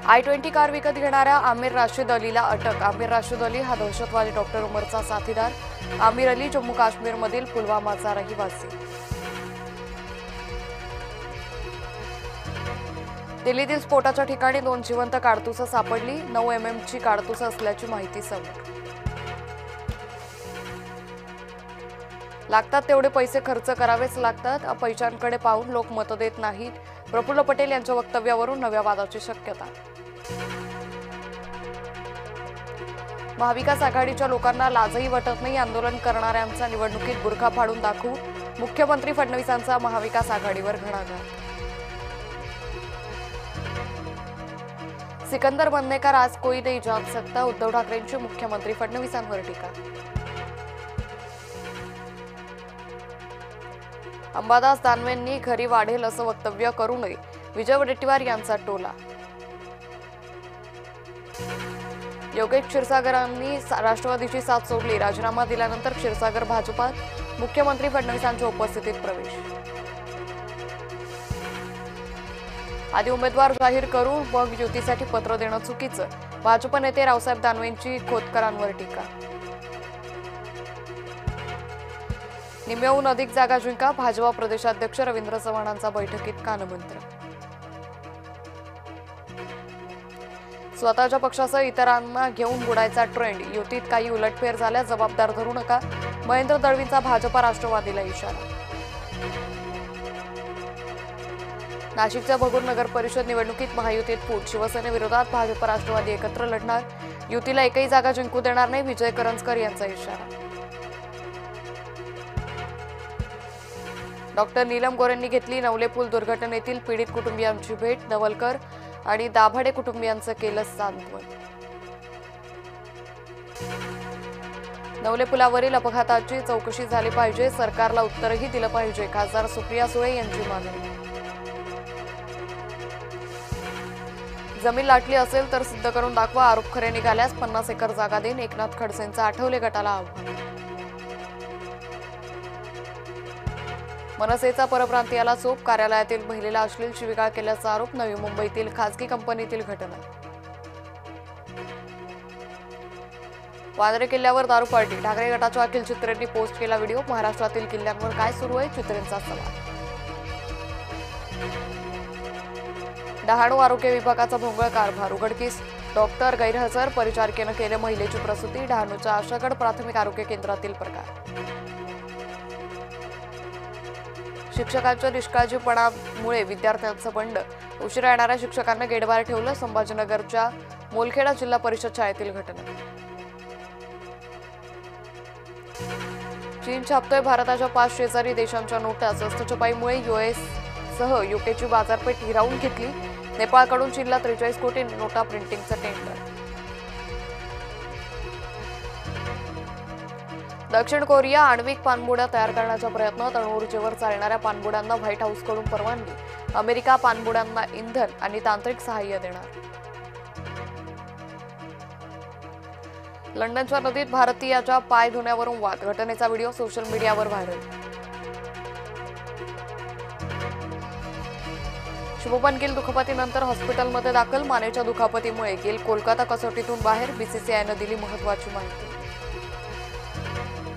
I-20 car विकत घेणाऱ्या आमिर राशिद अलीला अटक। आमिर राशिद अली हा दहशतवादी डॉक्टर उमरचा साथीदार। आमिर अली जम्मू काश्मीरमधील पुलवामाचा रहिवासी। दिल्लीतील स्फोटाच्या ठिकाणी 2 जिवंत काडतुसं सापडली। 9 mm काडतुसं असल्याची माहिती समोर। लागतात तेवढे पैसे खर्च करावेच लागतात। पैशांकडे पाहून लोक मत देत नाहीत। प्रफुल्ल पटेल यांच्या वक्तव्यावरून नव्या वादाची शक्यता। महाविकास आघाडीच्या लोकांना लाजही वाटत नाही। आंदोलन करणाऱ्यांचा निवडणुकीत बुरखा फाडून दाखवू। मुख्यमंत्री फडणवीसांचा महाविकास आघाडीवर घणाघात। सिकंदर बनने का राज कोई नहीं जान सकता। उद्धव ठाकरेंची मुख्यमंत्री फडणवीसांवर टीका। अंबादास दानवेंनी घरी वाढेल असं वक्तव्य करू नये। विजय वडेट्टीवार यांचा टोला। योगेश क्षीरसागरांनी राष्ट्रवादीची साथ सोडली। राजीनामा दिल्यानंतर क्षीरसागर भाजपात। मुख्यमंत्री फडणवीसांच्या उपस्थितीत प्रवेश। आधी उमेदवार जाहीर करून मग युतीसाठी पत्र देणं चुकीचं। भाजप नेते रावसाहेब दानवेंची खोतकरांवर टीका। निम्म्याहून अधिक जागा जिंका। भाजपा प्रदेशाध्यक्ष रवींद्र चव्हाणांचा बैठकीत कानमंत्र। स्वतःच्या पक्षासह इतरांना घेऊन बुडायचा ट्रेंड। युतीत काही उलटफेर झाल्यास जबाबदार धरू नका। महेंद्र दळवींचा भाजपा राष्ट्रवादीला इशारा। नाशिकच्या भगूर नगर परिषद निवडणुकीत महायुतीत फूट। शिवसेनेविरोधात भाजप राष्ट्रवादी एकत्र लढणार। युतीला एकही जागा जिंकू देणार नाही। विजय करंजकर यांचा इशारा। डॉक्टर नीलम गोरेंनी घेतली नवले पूल दुर्घटनेतील पीडित कुटुंबियांची भेट। नवलकर आणि दाभाडे कुटुंबियांचं केलं सांत्वन। नवले पुलावरील अपघाताची चौकशी झाली पाहिजे। सरकारला उत्तरही दिलं पाहिजे। खासदार सुप्रिया सुळे यांची मागणी। जमीन लाटली असेल तर सिद्ध करून दाखवा। आरोप खरे निघाल्यास 50 एकर जागा देईन। एकनाथ खडसेंचं आठवले गटाला आव्हान। मनसेचा परप्रांतीयाला चोप। कार्यालयातील महिलेला अश्लील शिवीगाळ केल्याचा आरोप। नवी मुंबईतील खासगी कंपनीतील घटना। वांद्रे किल्ल्यावर दारू पार्टी। ठाकरे गटाच्या अखिल चित्रेंनी पोस्ट केला व्हिडिओ। महाराष्ट्रातील किल्ल्यांवर काय सुरू आहे, चित्रेंचा सवाल। डहाणू आरोग्य विभागाचा भोंगळ कारभार उघडकीस। डॉक्टर गैरहजर। परिचारिकेनं केले महिलेची प्रसूती। डहाणूच्या आशागड प्राथमिक आरोग्य केंद्रातील प्रकार। शिक्षकांच्या निष्काळजीपणामुळे विद्यार्थ्यांचं बंड। उशिरा येणाऱ्या शिक्षकांना गेटबाहेर ठेवलं। संभाजीनगरच्या मोलखेडा जिल्हा परिषद शाळेतील घटना। चीन छापतोय भारताच्या 5 शेजारी देशांच्या नोटा। स्वस्त छपाईमुळे यूएससह यूकेची बाजारपेठ हिरावून घेतली। नेपाळकडून चीनला 43 कोटी नोटा प्रिंटिंगचं टेंडर। दक्षिण कोरिया आण्विक पाणबुड्या तयार करण्याचा प्रयत्न। अणुऊर्जेवर चालणाऱ्या पाणबुड्यांना व्हाईट हाऊसकडून परवानगी। अमेरिका पाणबुड्यांना इंधन आणि तांत्रिक सहाय्य देणार। लंडनच्या नदीत भारतीयाच्या पाय धुण्यावरून वाद। घटनेचा व्हिडिओ सोशल मीडियावर व्हायरल। शुभमन गिल दुखापतीनंतर हॉस्पिटलमध्ये दाखल। मानेच्या दुखापतीमुळे गिल कोलकाता कसोटीतून बाहेर। बीसीसीआयनं दिली महत्त्वाची माहिती।